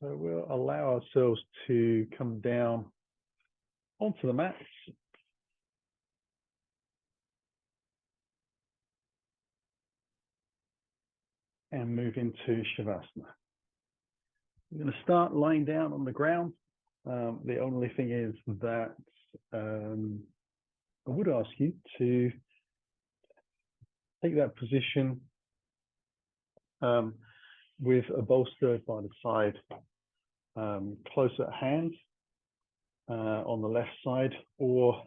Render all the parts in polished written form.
So we'll allow ourselves to come down onto the mats. And move into Shavasana. We're going to start lying down on the ground. The only thing is that I would ask you to take that position with a bolster by the side, close at hand on the left side, or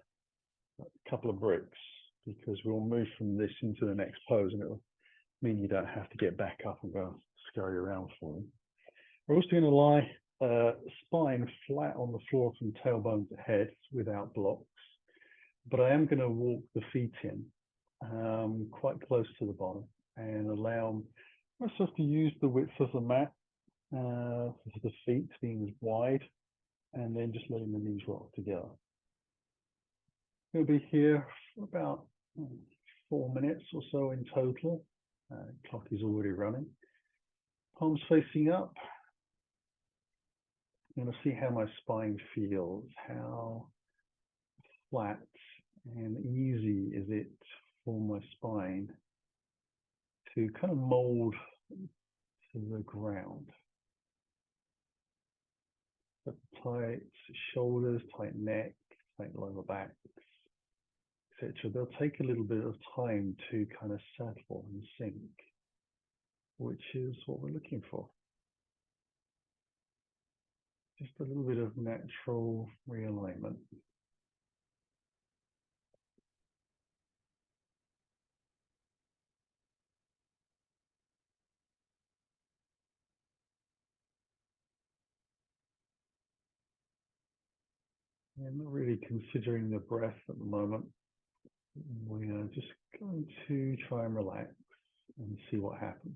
a couple of bricks, because we'll move from this into the next pose and it'll mean you don't have to get back up and go scurry around for them. We're also going to lie spine flat on the floor from tailbone to head without blocks, but I am going to walk the feet in quite close to the bottom and allow myself to use the width of the mat for the feet being wide, and then just letting the knees rock together. We'll be here for about 4 minutes or so in total. Clock is already running. Palms facing up. I'm going to see how my spine feels, how flat and easy is it for my spine to kind of mold to the ground. But tight shoulders, tight neck, tight lower back, etc. They'll take a little bit of time to kind of settle and sink, which is what we're looking for. Just a little bit of natural realignment. I'm not really considering the breath at the moment. We are just going to try and relax and see what happens.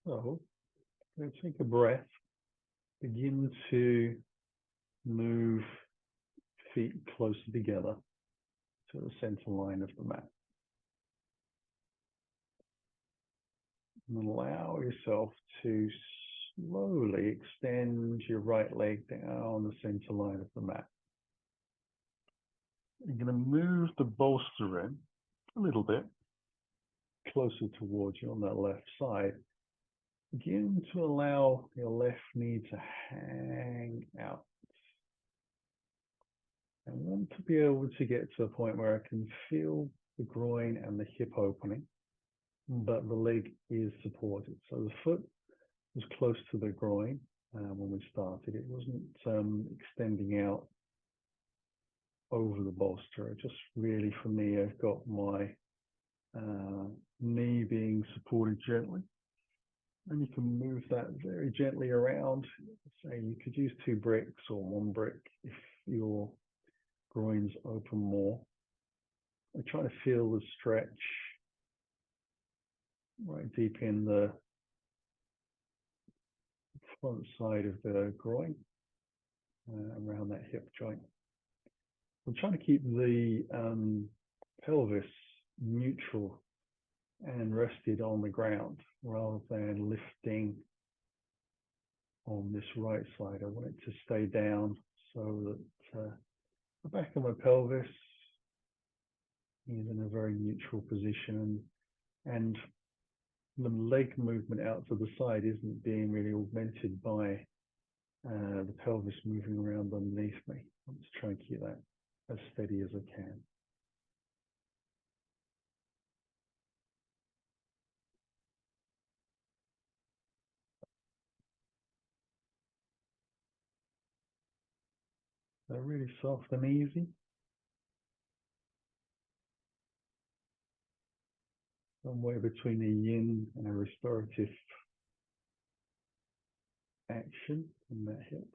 So let's take a breath. Begin to move feet closer together to the center line of the mat. And allow yourself to slowly extend your right leg down the center line of the mat. You're going to move the bolster in a little bit closer towards you on that left side. Begin to allow your left knee to hang out. I want to be able to get to a point where I can feel the groin and the hip opening, but the leg is supported. So the foot was close to the groin when we started. It wasn't extending out over the bolster. It just really, for me, I've got my knee being supported gently. And you can move that very gently around. Say you could use 2 bricks or 1 brick if your groins open more. I try to feel the stretch right deep in the front side of the groin, around that hip joint. I'm trying to keep the pelvis neutral and rested on the ground rather than lifting on this right side. I want it to stay down so that the back of my pelvis is in a very neutral position, and the leg movement out to the side isn't being really augmented by the pelvis moving around underneath me. I'm just trying to keep that as steady as I can. They're really soft and easy. Somewhere between a yin and a restorative action in that hip.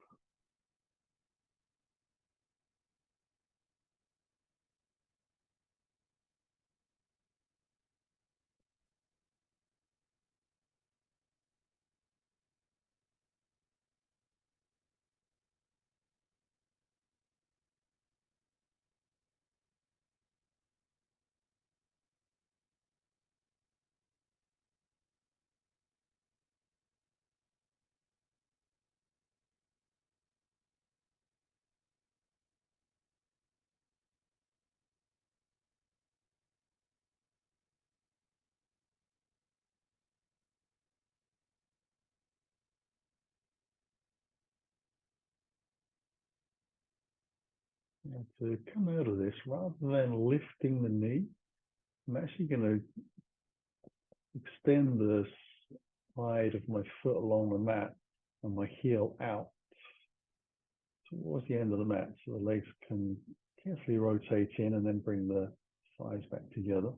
And to come out of this, rather than lifting the knee, I'm actually going to extend the side of my foot along the mat and my heel out towards the end of the mat so the legs can carefully rotate in and then bring the thighs back together.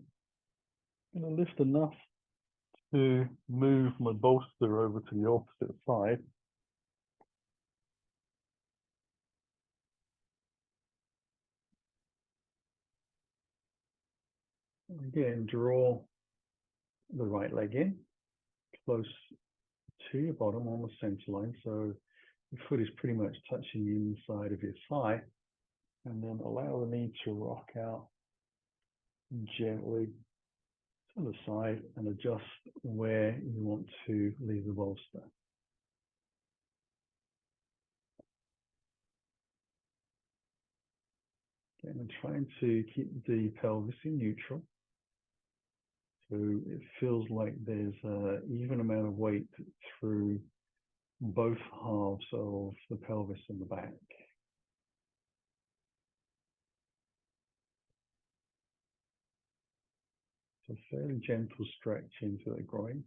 I'm going to lift enough to move my bolster over to the opposite side. Again, draw the right leg in close to your bottom on the center line, so your foot is pretty much touching the inside of your thigh, and then allow the knee to rock out gently to the side and adjust where you want to leave the bolster. Okay, I'm trying to keep the pelvis in neutral, so it feels like there's an even amount of weight through both halves of the pelvis and the back. So fairly gentle stretch into the groins.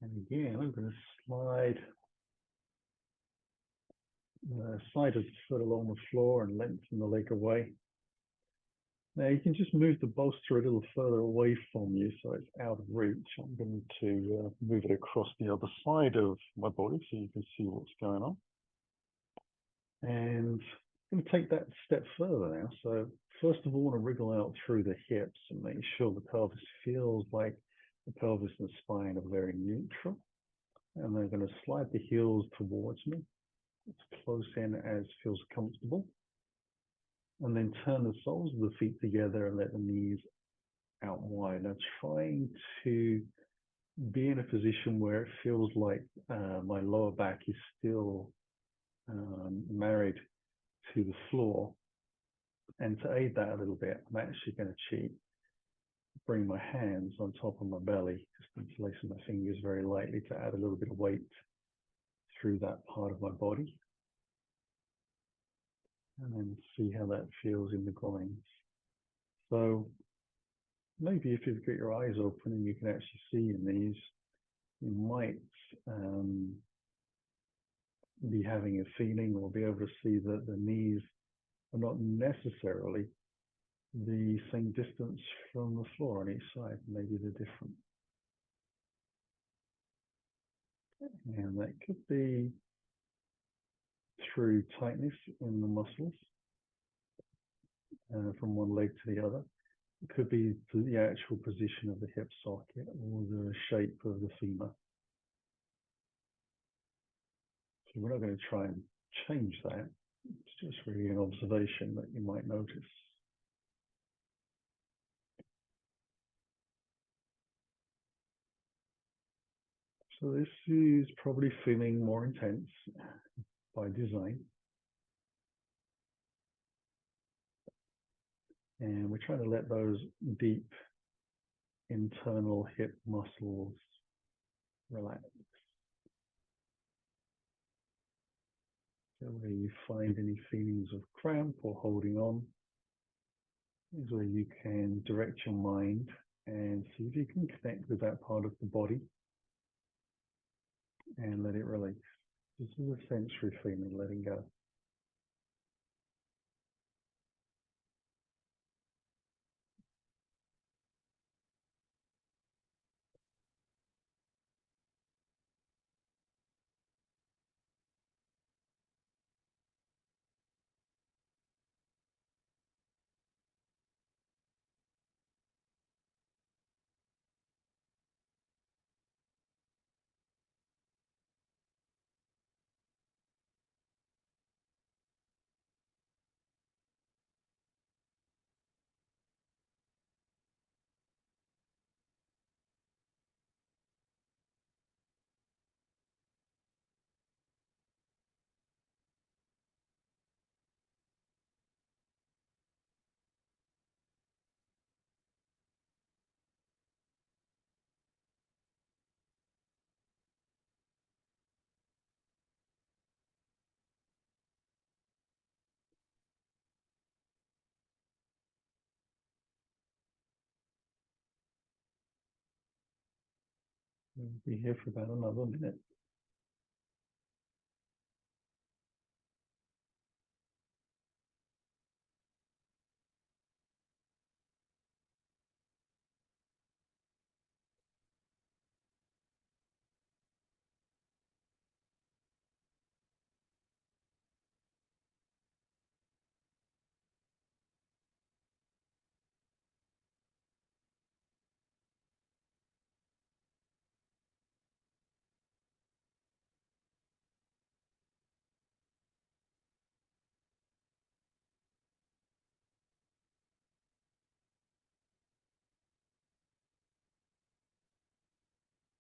And again, I'm going to slide the side of the foot along the floor and lengthen the leg away. Now you can just move the bolster a little further away from you so it's out of reach. I'm going to move it across the other side of my body so you can see what's going on. And I'm going to take that step further now. So first of all, I want to wriggle out through the hips and make sure the pelvis feels like the pelvis and the spine are very neutral. And I'm going to slide the heels towards me as close in as feels comfortable. And then turn the soles of the feet together and let the knees out wide. Now trying to be in a position where it feels like my lower back is still married to the floor. And to aid that a little bit, I'm actually going to bring my hands on top of my belly, just interlacing my fingers very lightly to add a little bit of weight through that part of my body. And then see how that feels in the groins. So maybe if you've got your eyes open and you can actually see your knees, you might be having a feeling or be able to see that the knees are not necessarily the same distance from the floor on each side. Maybe they're different. And that could be through tightness in the muscles from one leg to the other. It could be the actual position of the hip socket or the shape of the femur. So we're not going to try and change that. It's just really an observation that you might notice. So this is probably feeling more intense by design. And we're trying to let those deep internal hip muscles relax. So where you find any feelings of cramp or holding on is where you can direct your mind and see if you can connect with that part of the body and let it release. This is a sensory feeling, letting go. We'll be here for about another minute.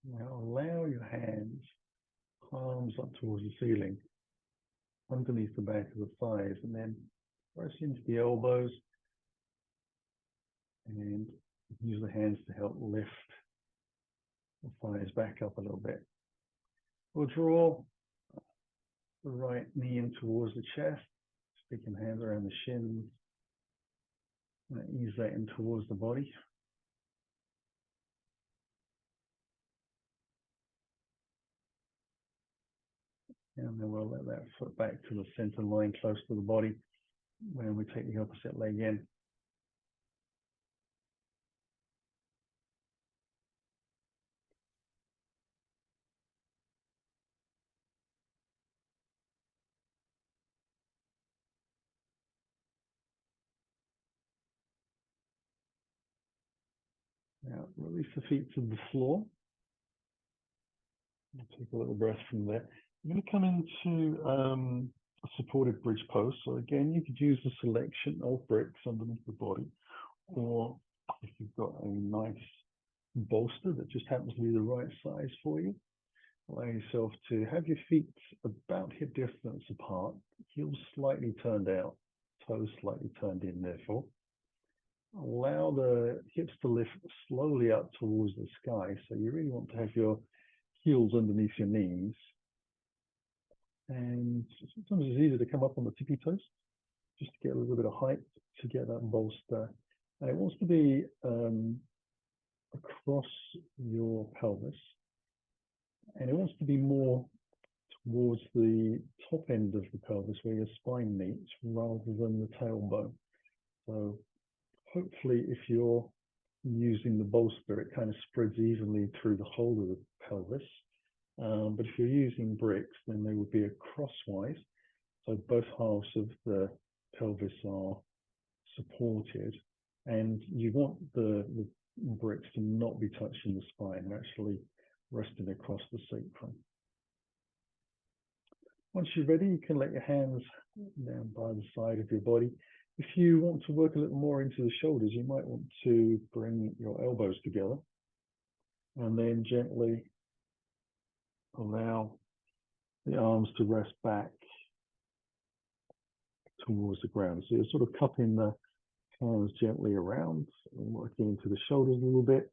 Now allow your hands, palms up towards the ceiling, underneath the back of the thighs, and then press into the elbows and use the hands to help lift the thighs back up a little bit. We'll draw the right knee in towards the chest, sticking hands around the shins, and ease that in towards the body. And then we'll let that foot back to the center line close to the body when we take the opposite leg in. Now release the feet to the floor. Take a little breath from there. I'm going to come into a supported bridge pose. So again, you could use a selection of bricks underneath the body, or if you've got a nice bolster that just happens to be the right size for you, allow yourself to have your feet about hip distance apart, heels slightly turned out, toes slightly turned in therefore. Allow the hips to lift slowly up towards the sky. So you really want to have your heels underneath your knees. And sometimes it's easier to come up on the tippy toes, just to get a little bit of height to get that bolster. And it wants to be across your pelvis. And it wants to be more towards the top end of the pelvis where your spine meets rather than the tailbone. So hopefully if you're using the bolster, it kind of spreads evenly through the whole of the pelvis. But if you're using bricks, then they would be crosswise. So both halves of the pelvis are supported, and you want the bricks to not be touching the spine, actually resting across the sacrum. Once you're ready, you can let your hands down by the side of your body. If you want to work a little more into the shoulders, you might want to bring your elbows together and then gently allow the arms to rest back towards the ground. So you're sort of cupping the hands gently around and working into the shoulders a little bit.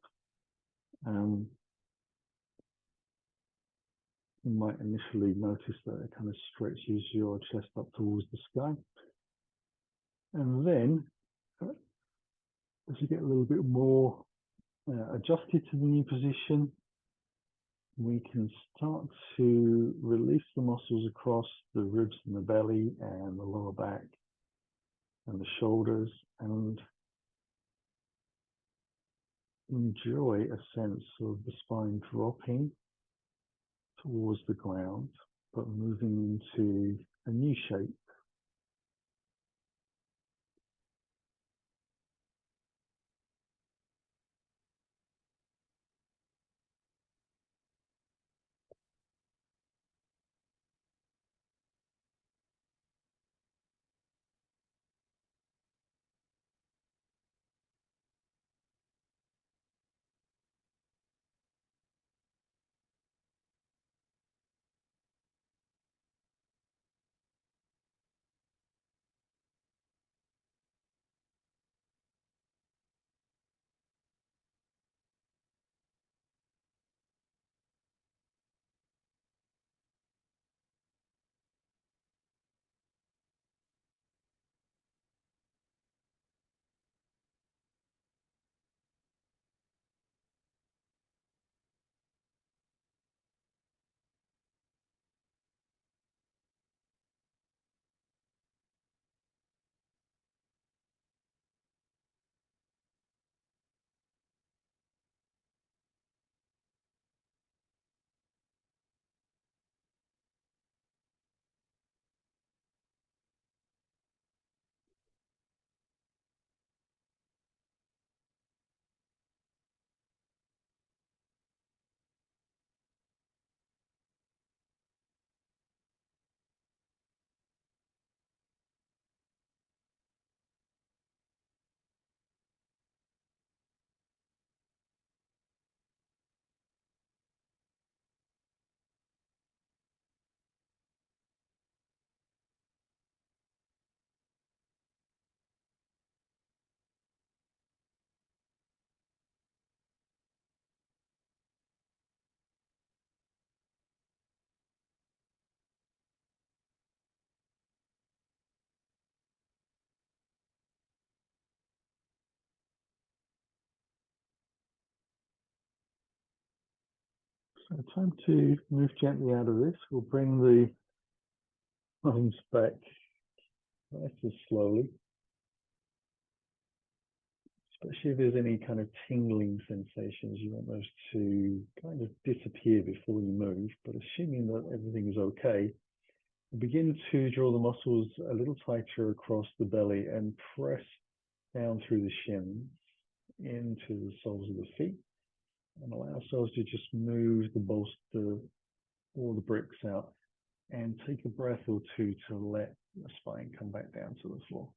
You might initially notice that it kind of stretches your chest up towards the sky. And then, as you get a little bit more adjusted to the new position, we can start to release the muscles across the ribs and the belly and the lower back and the shoulders, and enjoy a sense of the spine dropping towards the ground, but moving into a new shape. So time to move gently out of this. We'll bring the arms back nice and slowly, especially if there's any kind of tingling sensations. You want those to kind of disappear before you move, but assuming that everything is okay, begin to draw the muscles a little tighter across the belly and press down through the shins into the soles of the feet, and allow ourselves to just move the bolster or the bricks out and take a breath or two to let the spine come back down to the floor.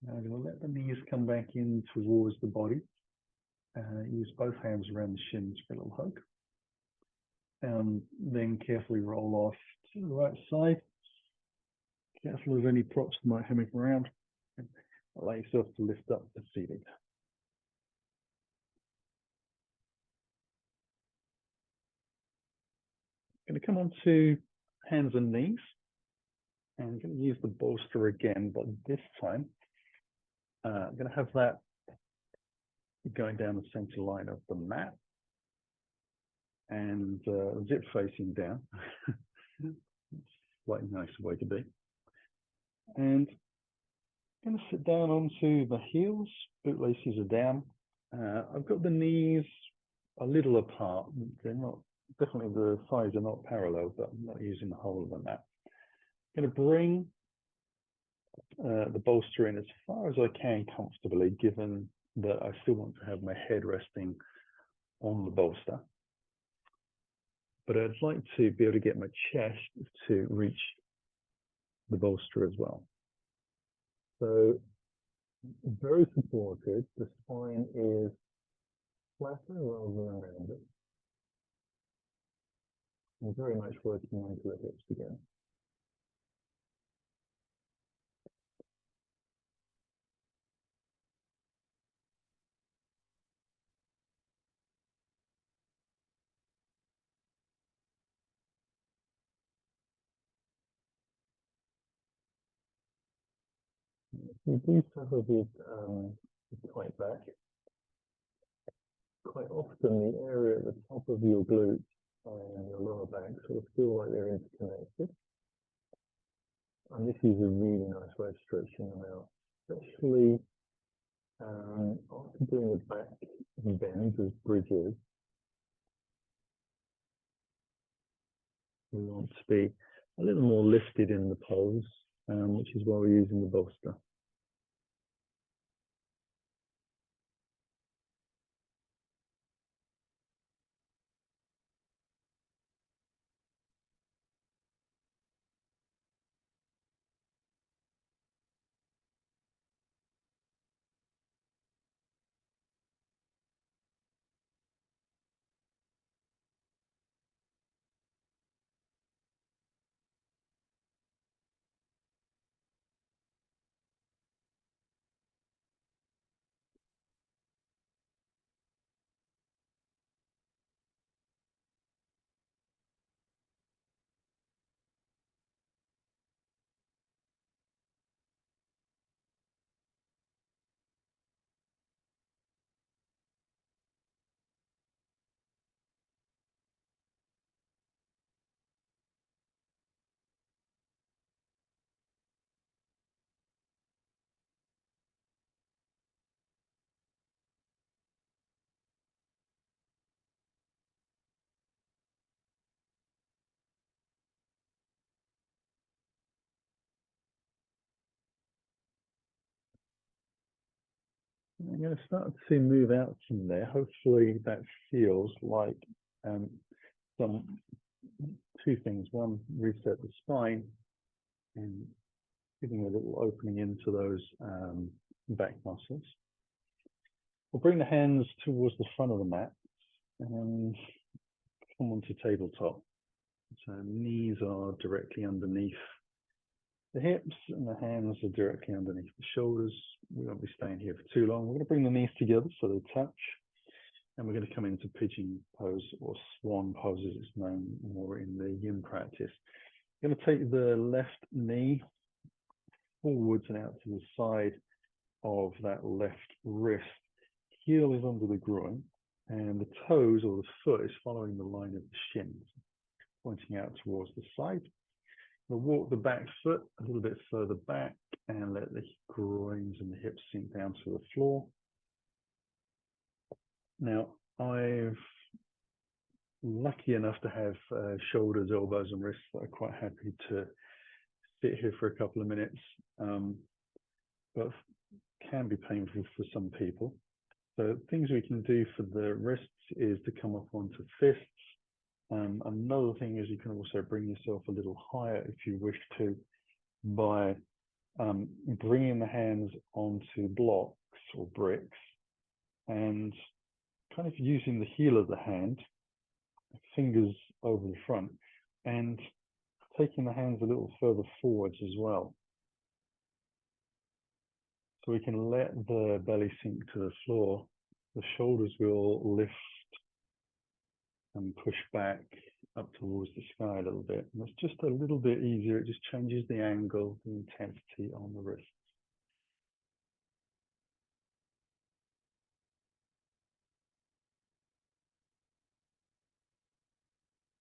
Now I'm going to let the knees come back in towards the body. Use both hands around the shins for a little hug. And then carefully roll off to the right side. Careful of any props that might hammock around. And allow yourself to lift up the ceiling. Going to come on to hands and knees. And I'm going to use the bolster again, but this time I'm going to have that going down the center line of the mat and zip facing down. Quite a nice way to be. And I'm going to sit down onto the heels. Boot laces are down. I've got the knees a little apart. They're not, definitely the thighs are not parallel, but I'm not using the whole of the mat. I'm going to bring the bolster in as far as I can comfortably, given that I still want to have my head resting on the bolster. But I'd like to be able to get my chest to reach the bolster as well. So very supported. The spine is flatter rather than rounded. I'm very much working onto the hips again. You do suffer with tight back. Quite often the area at the top of your glutes and your lower back sort of feel like they're interconnected. And this is a really nice way of stretching them out, especially after doing a back bend as bridges. We want to be a little more lifted in the pose, which is why we're using the bolster. I'm going to start to move out from there. Hopefully that feels like two things. One, reset the spine and giving a little opening into those back muscles. We'll bring the hands towards the front of the mat and come onto tabletop. So knees are directly underneath the hips and the hands are directly underneath the shoulders. We won't be staying here for too long. We're going to bring the knees together so they touch. And we're going to come into pigeon pose, or swan pose as it's known more in the yin practice. I'm going to take the left knee forwards and out to the side of that left wrist. Heel is under the groin, and the toes or the foot is following the line of the shins, pointing out towards the side. We'll walk the back foot a little bit further back and let the groins and the hips sink down to the floor. Now, I'm lucky enough to have shoulders, elbows, and wrists that are quite happy to sit here for a couple of minutes, but can be painful for some people. So things we can do for the wrists is to come up onto fists. Another thing is you can also bring yourself a little higher if you wish to, by bringing the hands onto blocks or bricks and kind of using the heel of the hand, fingers over the front, and taking the hands a little further forwards as well. So we can let the belly sink to the floor. The shoulders will lift and push back up towards the sky a little bit. And it's just a little bit easier. It just changes the angle, the intensity on the wrist.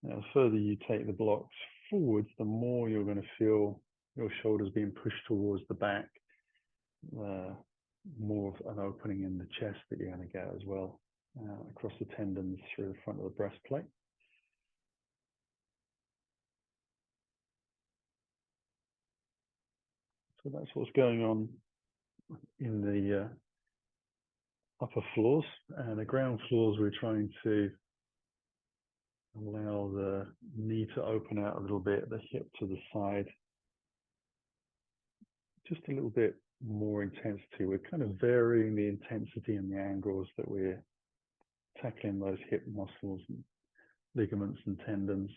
Now, the further you take the blocks forwards, the more you're going to feel your shoulders being pushed towards the back, more of an opening in the chest that you're going to get as well, across the tendons through the front of the breastplate. So that's what's going on in the upper floors, and the ground floors we're trying to allow the knee to open out a little bit, the hip to the side, just a little bit more intensity. We're kind of varying the intensity and the angles that we're tackling those hip muscles and ligaments and tendons.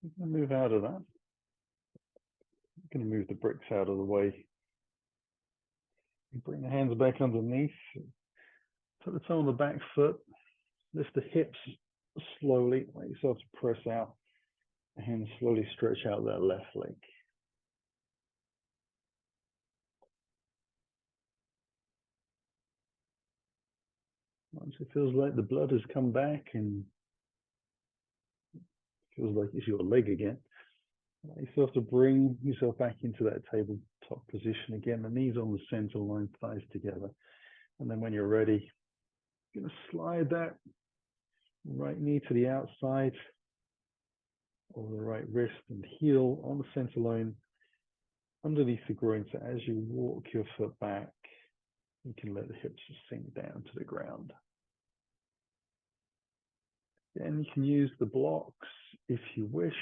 We're going to move out of that. We're going to move the bricks out of the way. Bring the hands back underneath. Put the toe on the back foot. Lift the hips slowly. Let yourself to press out. And slowly stretch out that left leg. Once it feels like the blood has come back and feels like it's your leg again, allow yourself to bring yourself back into that tabletop position again. The knees on the center line, thighs together. And then when you're ready, you're going to slide that right knee to the outside of the right wrist and heel on the center line underneath the groin. So as you walk your foot back, you can let the hips sink down to the ground. Then you can use the blocks if you wish.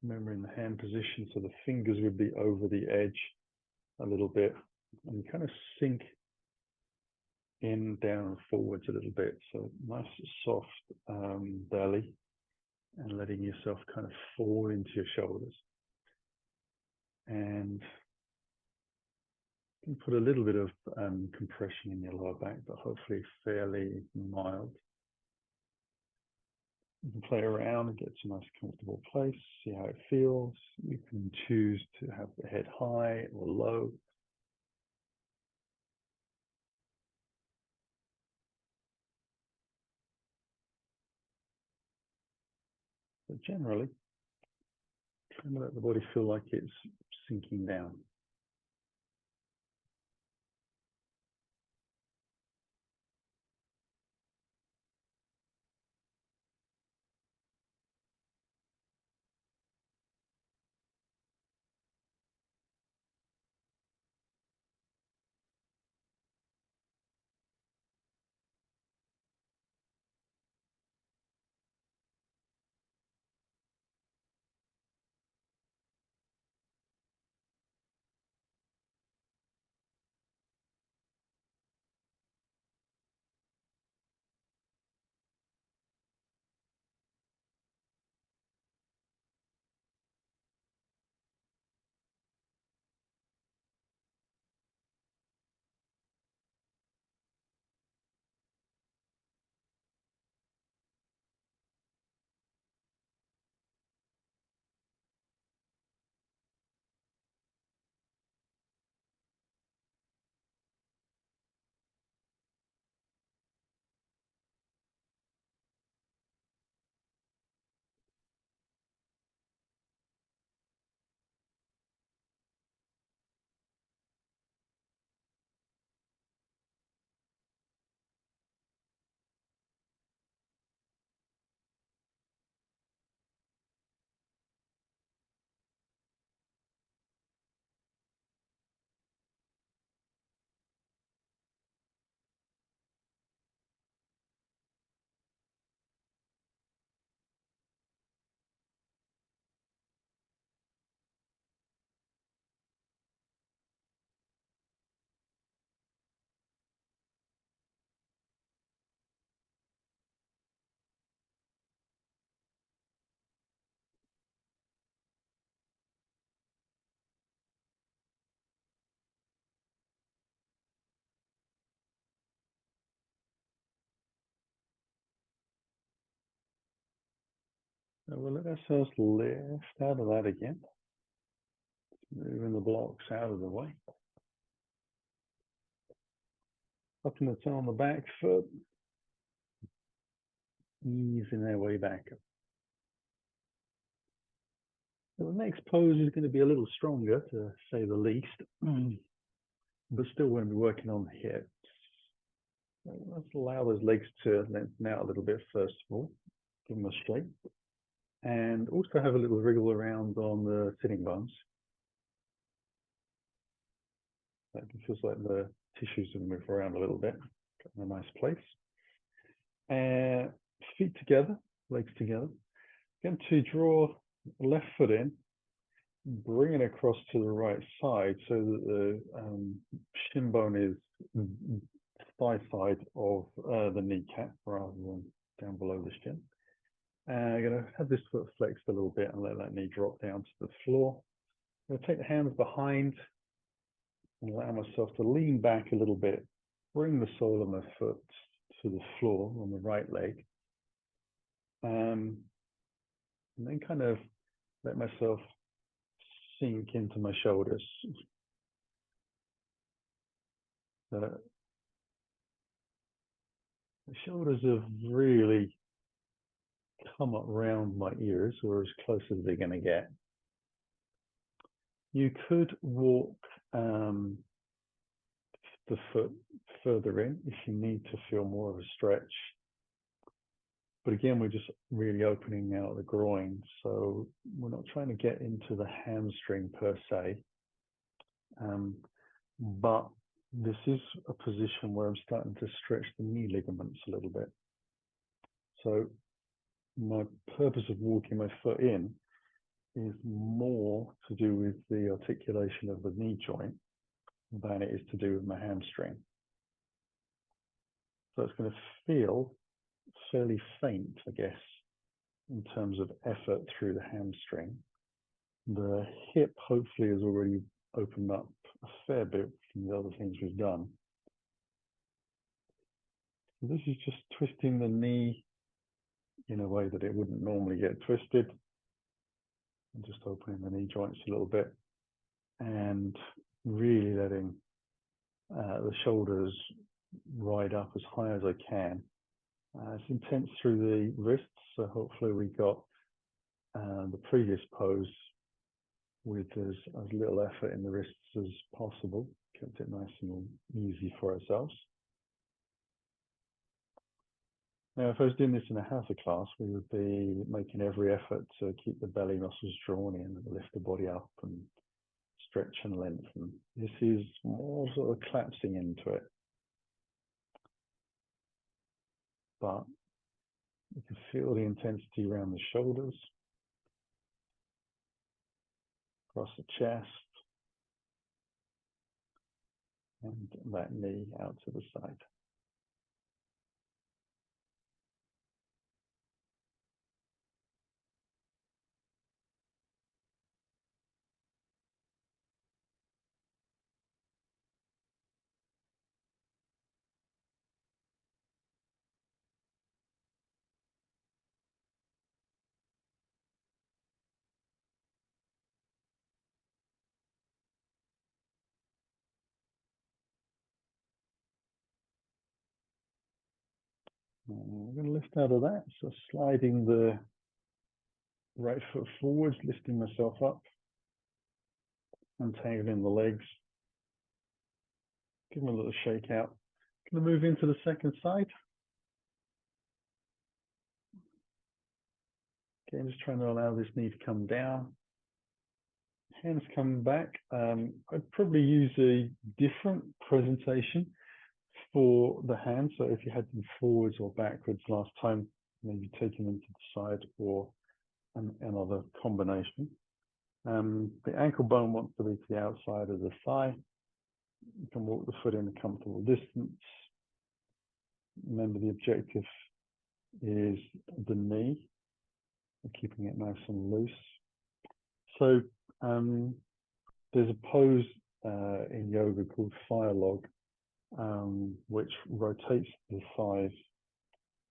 Remember, in the hand position, so the fingers would be over the edge a little bit, and kind of sink in, down, and forwards a little bit. So nice soft belly, and letting yourself kind of fall into your shoulders. And can put a little bit of compression in your lower back, but hopefully fairly mild. You can play around and get to a nice comfortable place, see how it feels. You can choose to have the head high or low. But generally, try to let the body feel like it's sinking down. So we'll let ourselves lift out of that again, moving the blocks out of the way. Up in the toe on the back foot, easing their way back up. So the next pose is going to be a little stronger, to say the least, but still going to be working on the hips. So let's allow those legs to lengthen out a little bit first of all, give them a shake, and also have a little wriggle around on the sitting bones. That feels like the tissues have moved around a little bit, in a nice place. And feet together, legs together. Again, to draw the left foot in, bring it across to the right side so that the shin bone is thigh side of the kneecap rather than down below the shin. And I'm going to have this foot flexed a little bit and let that knee drop down to the floor. I'm going to take the hands behind and allow myself to lean back a little bit, bring the sole of my foot to the floor on the right leg, and then kind of let myself sink into my shoulders. The shoulders have really come up round my ears, or as close as they're going to get. You could walk the foot further in if you need to feel more of a stretch. But again, we're just really opening out the groin, so we're not trying to get into the hamstring per se. But this is a position where I'm starting to stretch the knee ligaments a little bit. So my purpose of walking my foot in is more to do with the articulation of the knee joint than it is to do with my hamstring. So it's going to feel fairly faint, I guess, in terms of effort through the hamstring. The hip hopefully has already opened up a fair bit some of the other things we've done. So this is just twisting the knee in a way that it wouldn't normally get twisted. And just opening the knee joints a little bit and really letting the shoulders ride up as high as I can. It's intense through the wrists, so hopefully we got the previous pose with as little effort in the wrists as possible. Kept it nice and easy for ourselves. Now, if I was doing this in a Hatha class, we would be making every effort to keep the belly muscles drawn in and lift the body up and stretch and lengthen. This is more sort of collapsing into it. But you can feel the intensity around the shoulders, across the chest, and that knee out to the side. I'm going to lift out of that, so sliding the right foot forwards, lifting myself up, untangling the legs, give them a little shake out. Going to move into the second side. Again, just trying to allow this knee to come down. Hands come back. I'd probably use a different presentation for the hands. So if you had them forwards or backwards last time, maybe taking them to the side or another combination. The ankle bone wants to be to the outside of the thigh. You can walk the foot in a comfortable distance. Remember, the objective is the knee, keeping it nice and loose. So there's a pose in yoga called fire log, which rotates the thighs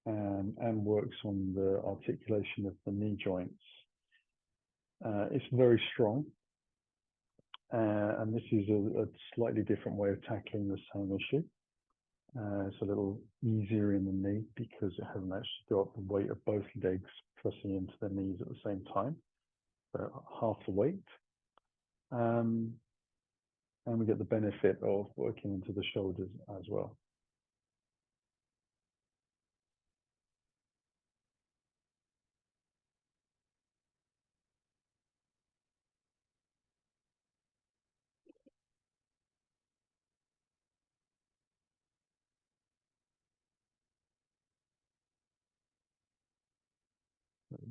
and works on the articulation of the knee joints. It's very strong, and this is a slightly different way of tackling the same issue. It's a little easier in the knee because it hasn't actually got the weight of both legs pressing into the knees at the same time, so half the weight. And we get the benefit of working into the shoulders as well.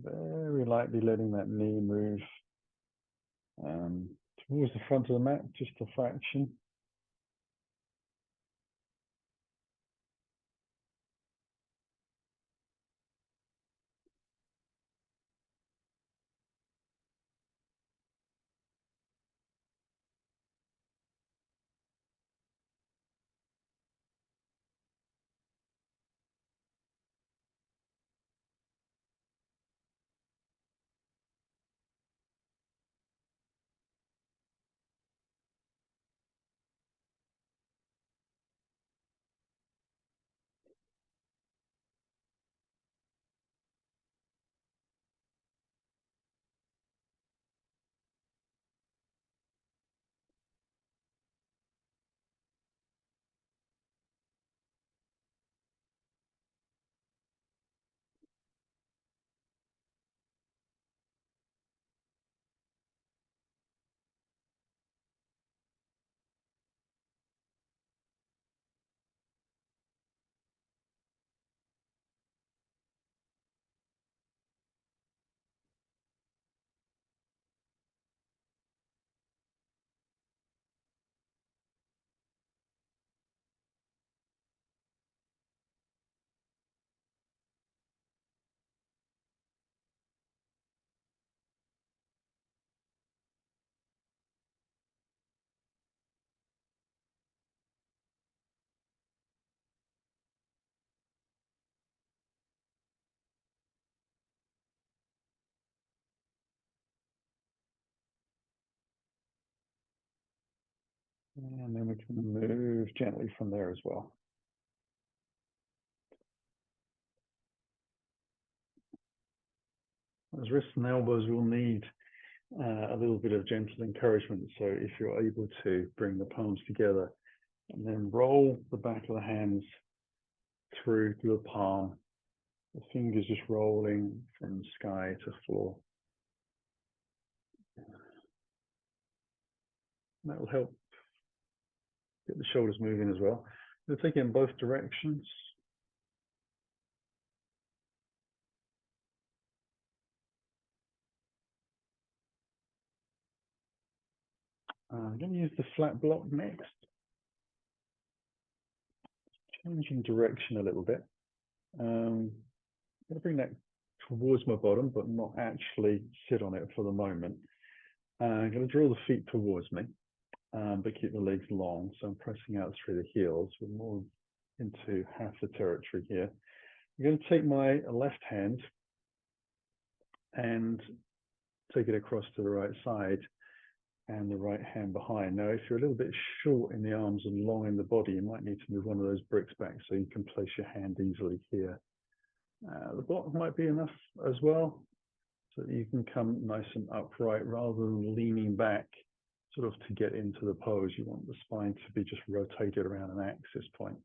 Very lightly letting that knee move towards the front of the mat, just a fraction. And then we can move gently from there as well. Those wrists and elbows will need a little bit of gentle encouragement. So if you're able to bring the palms together and then roll the back of the hands through to the palm, the fingers just rolling from sky to floor. That will help get the shoulders moving as well. We'll take it in both directions. I'm going to use the flat block next. Changing direction a little bit. I'm going to bring that towards my bottom, but not actually sit on it for the moment. I'm going to draw the feet towards me, but keep the legs long. So I'm pressing out through the heels. We're more into half the territory here. I'm going to take my left hand and take it across to the right side and the right hand behind. Now, if you're a little bit short in the arms and long in the body, you might need to move one of those bricks back so you can place your hand easily here. The block might be enough as well, so that you can come nice and upright rather than leaning back sort of to get into the pose. You want the spine to be just rotated around an axis point.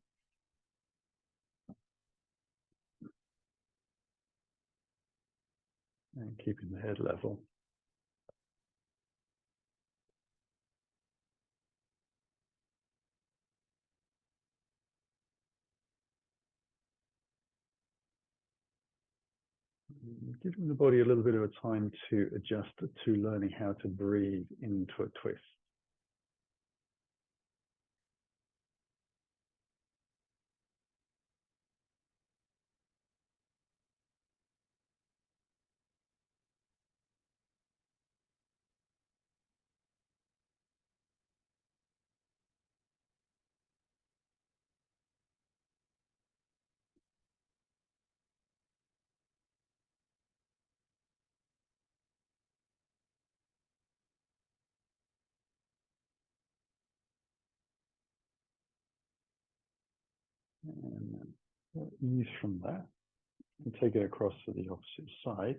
And keeping the head level. Giving the body a little bit of a time to adjust to learning how to breathe into a twist. And ease from that and take it across to the opposite side.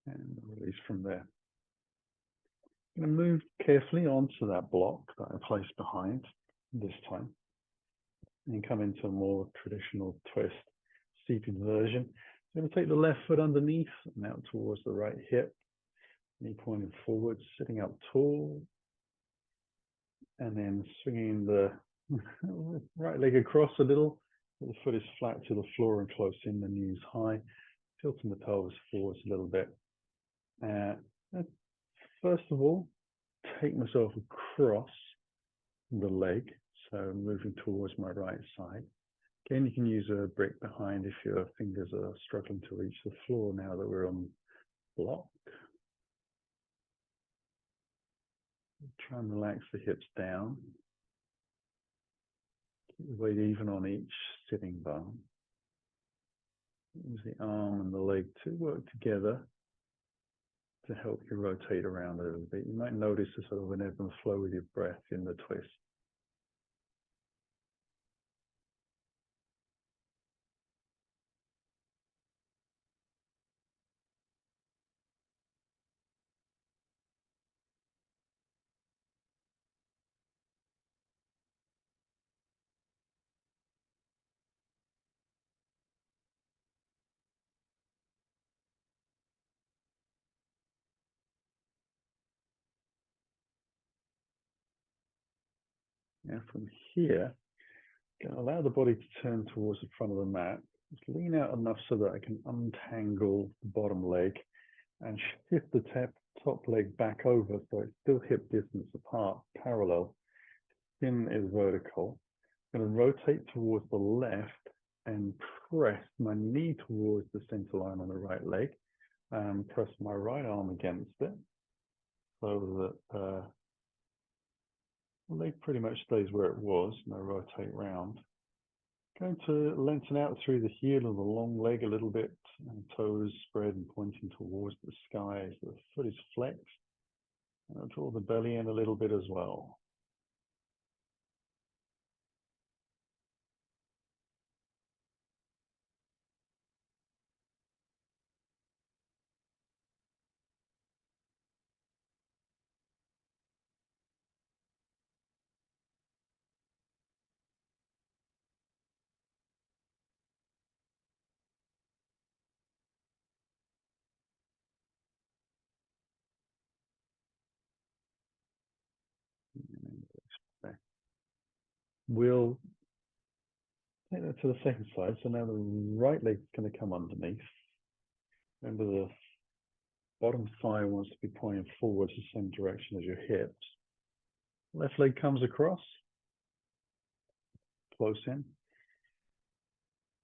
And release from there. I'm going to move carefully onto that block that I placed behind this time and come into a more traditional twist, seated version. I'm going to take the left foot underneath and out towards the right hip, knee pointing forward, sitting up tall, and then swinging the right leg across a little. The foot is flat to the floor and close in, the knees high, tilting the pelvis forwards a little bit. First of all, take myself across the leg, so moving towards my right side. Again, you can use a brick behind if your fingers are struggling to reach the floor now that we're on block. Try and relax the hips down. Keep the weight even on each sitting bone. Use the arm and the leg to work together to help you rotate around a little bit. You might notice a sort of an ebb and flow with your breath in the twist. Now from here, allow the body to turn towards the front of the mat. Just lean out enough so that I can untangle the bottom leg and shift the top leg back over so it's still hip distance apart, parallel. Shin is vertical. I'm going to rotate towards the left and press my knee towards the center line on the right leg and press my right arm against it so that the leg pretty much stays where it was, and I rotate round. Going to lengthen out through the heel of the long leg a little bit, and toes spread and pointing towards the sky as the foot is flexed. And I'll draw the belly in a little bit as well. We'll take that to the second side. So now the right leg's going to come underneath. Remember, the bottom thigh wants to be pointing forwards the same direction as your hips. Left leg comes across, close in.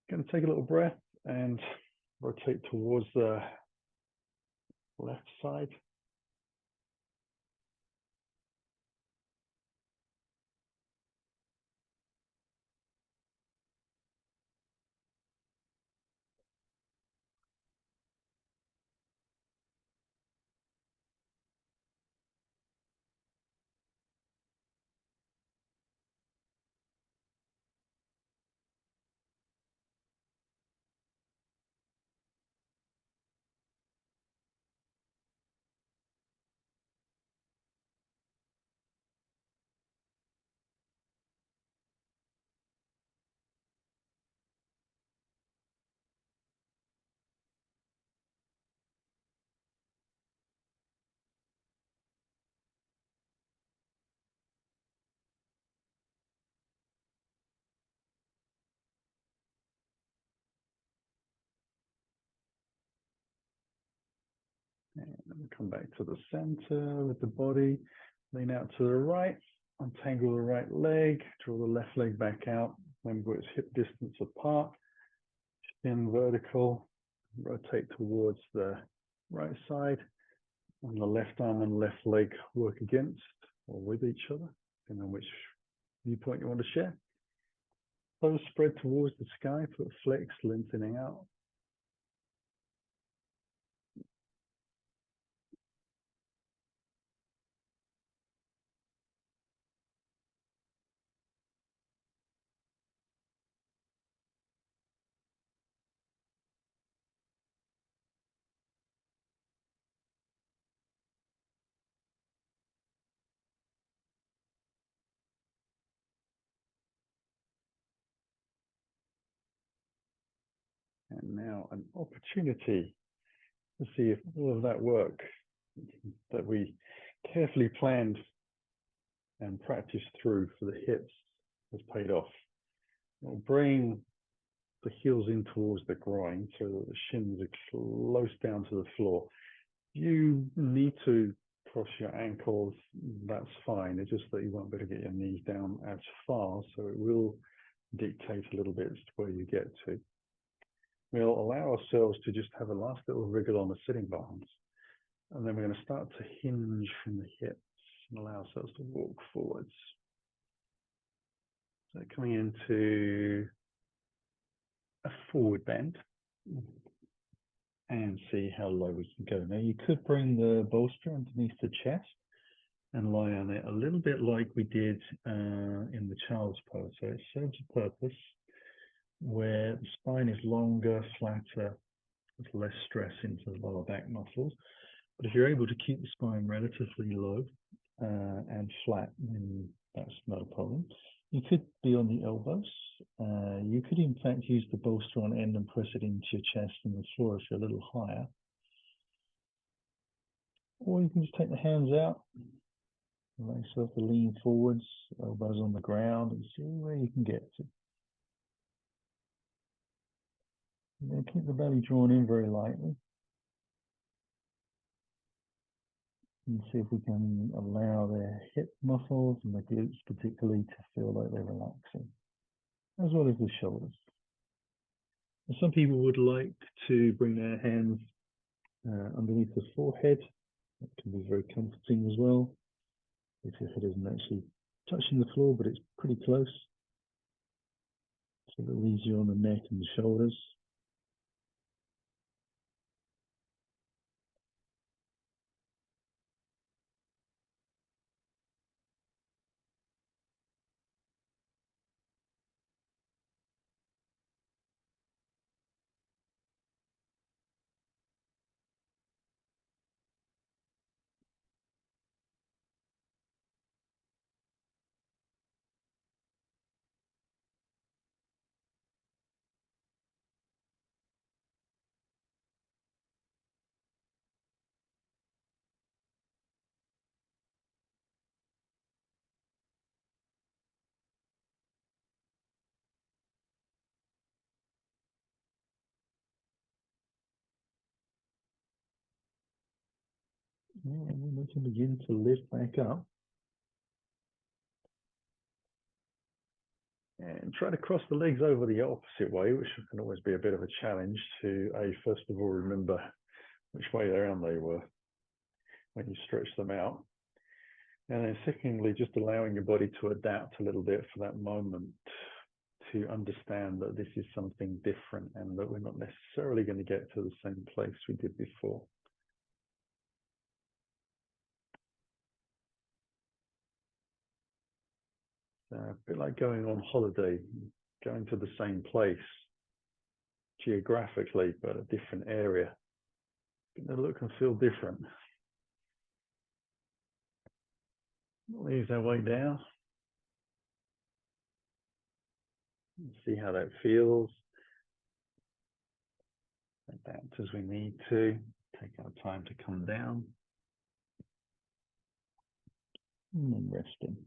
Going to take a little breath and rotate towards the left side. And then we'll come back to the center with the body. Lean out to the right, untangle the right leg, draw the left leg back out. Remember, it's hip distance apart. Shin vertical, rotate towards the right side. And the left arm and left leg work against or with each other, depending on which viewpoint you want to share. Toes spread towards the sky, foot flexed, lengthening out. And now an opportunity to see if all of that work that we carefully planned and practiced through for the hips has paid off. We'll bring the heels in towards the groin so that the shins are close down to the floor. You need to cross your ankles, that's fine. It's just that you won't be able to get your knees down as far, so it will dictate a little bit as to where you get to. We'll allow ourselves to just have a last little wriggle on the sitting bones. And then we're going to start to hinge from the hips. and allow ourselves to walk forwards. So coming into a forward bend and see how low we can go. Now you could bring the bolster underneath the chest and lie on it a little bit like we did in the child's pose. So it serves a purpose where the spine is longer, flatter, with less stress into the lower back muscles. But if you're able to keep the spine relatively low and flat, then that's not a problem. You could be on the elbows. You could in fact use the bolster on end and press it into your chest and the floor if you're a little higher. Or you can just take the hands out, allow yourself to lean forwards, elbows on the ground, and see where you can get to. And then keep the belly drawn in very lightly. And see if we can allow the hip muscles and the glutes particularly to feel like they're relaxing, as well as the shoulders. And some people would like to bring their hands underneath the forehead. That can be very comforting as well, if your head isn't actually touching the floor, but it's pretty close. So that leaves you on the neck and the shoulders. And then we can begin to lift back up. And try to cross the legs over the opposite way, which can always be a bit of a challenge to, first of all, remember which way around they were when you stretch them out. And then secondly, just allowing your body to adapt a little bit for that moment, to understand that this is something different and that we're not necessarily going to get to the same place we did before. A bit like going on holiday, going to the same place geographically, but a different area. The look and feel different. Ease our way down. See how that feels. Adapt as we need to. Take our time to come down. And then resting.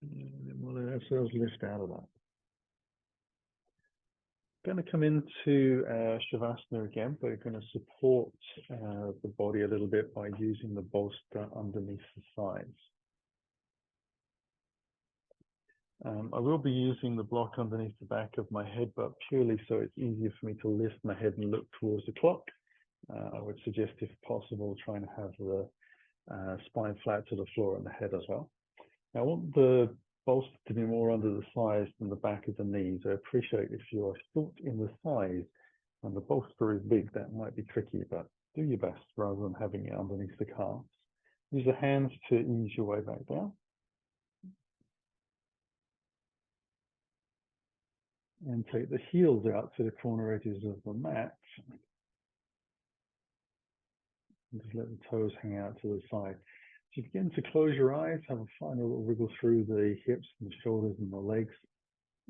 And then we'll let ourselves lift out of that. Going to come into Shavasana again, but we're going to support the body a little bit by using the bolster underneath the thighs. I will be using the block underneath the back of my head, but purely so it's easier for me to lift my head and look towards the clock. I would suggest, if possible, trying to have the spine flat to the floor and the head as well. Now, I want the bolster to be more under the thighs than the back of the knees. I appreciate if you are short in the thighs and the bolster is big, that might be tricky, but do your best rather than having it underneath the calves. Use the hands to ease your way back down. And take the heels out to the corner edges of the mat. And just let the toes hang out to the side. As you begin to close your eyes, have a final little wiggle through the hips and the shoulders and the legs.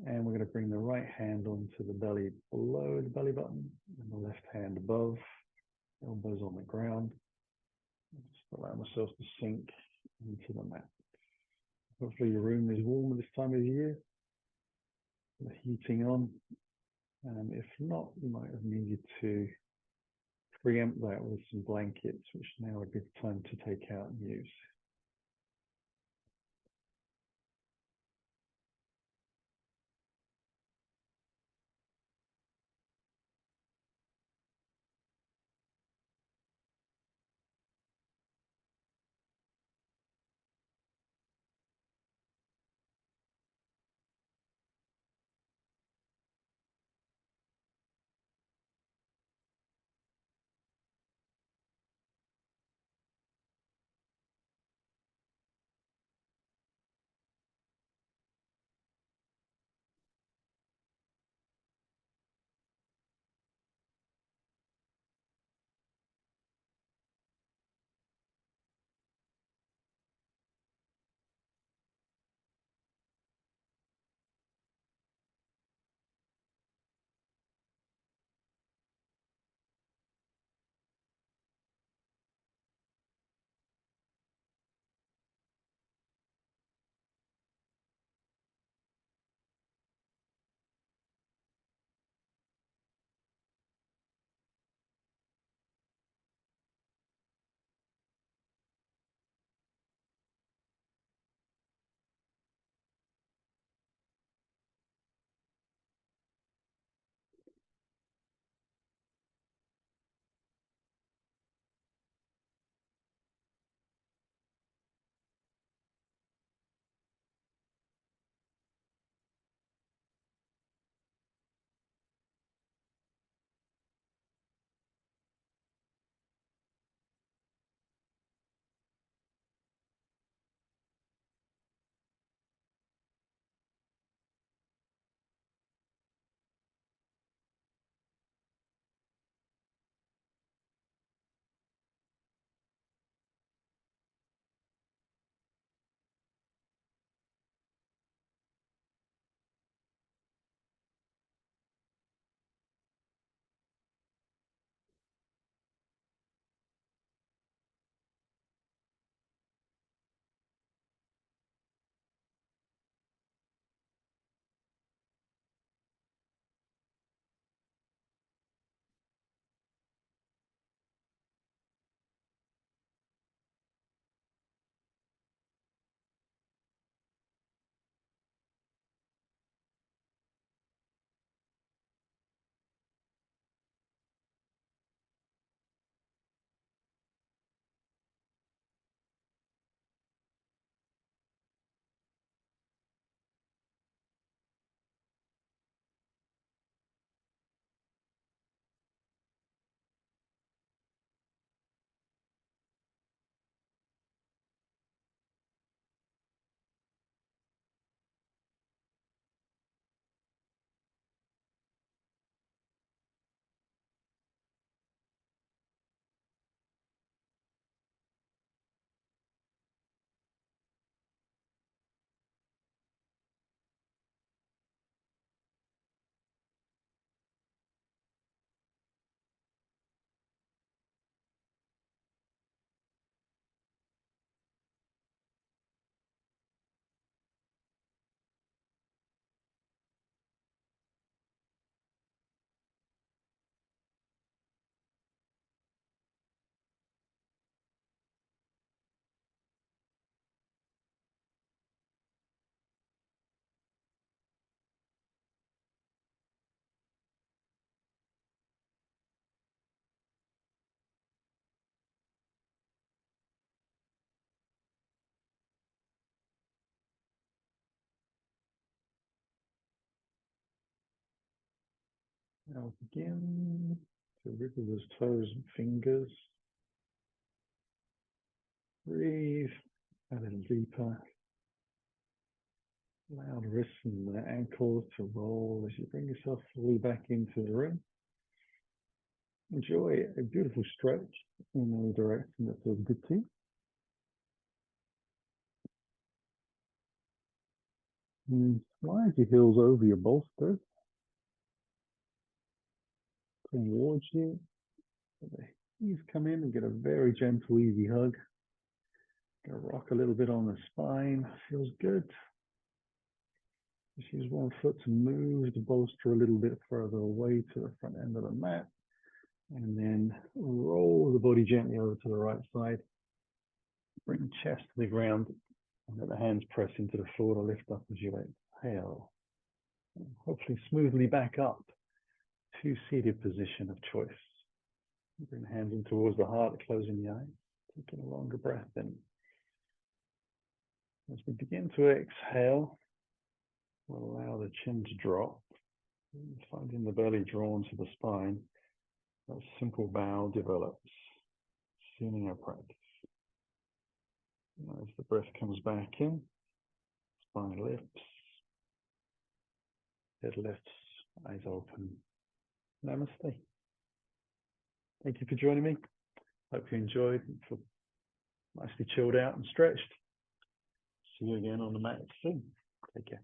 And we're going to bring the right hand onto the belly below the belly button and the left hand above, elbows on the ground. Just allow myself to sink into the mat. Hopefully your room is warm at this time of year. The heating on. And if not, you might have needed to preempt that with some blankets, which now a good time to take out and use. Now begin to wriggle those toes and fingers. Breathe a little deeper. Allow the wrists and the ankles to roll as you bring yourself fully back into the room. Enjoy a beautiful stretch in any direction that feels good to you. And slide your heels over your bolster towards you. The knees come in and get a very gentle, easy hug. Gonna rock a little bit on the spine. Feels good. Just use one foot to move the bolster a little bit further away to the front end of the mat. And then roll the body gently over to the right side. Bring the chest to the ground and let the hands press into the floor to lift up as you exhale. And hopefully smoothly back up to seated position of choice. Bring the hands in towards the heart, closing the eyes. Taking a longer breath in. As we begin to exhale, we'll allow the chin to drop. Finding the belly drawn to the spine, that simple bow develops, sealing our practice. As the breath comes back in, spine lifts, head lifts, eyes open. Namaste. Thank you for joining me. Hope you enjoyed. Feel nicely chilled out and stretched. See you again on the mat soon. Take care.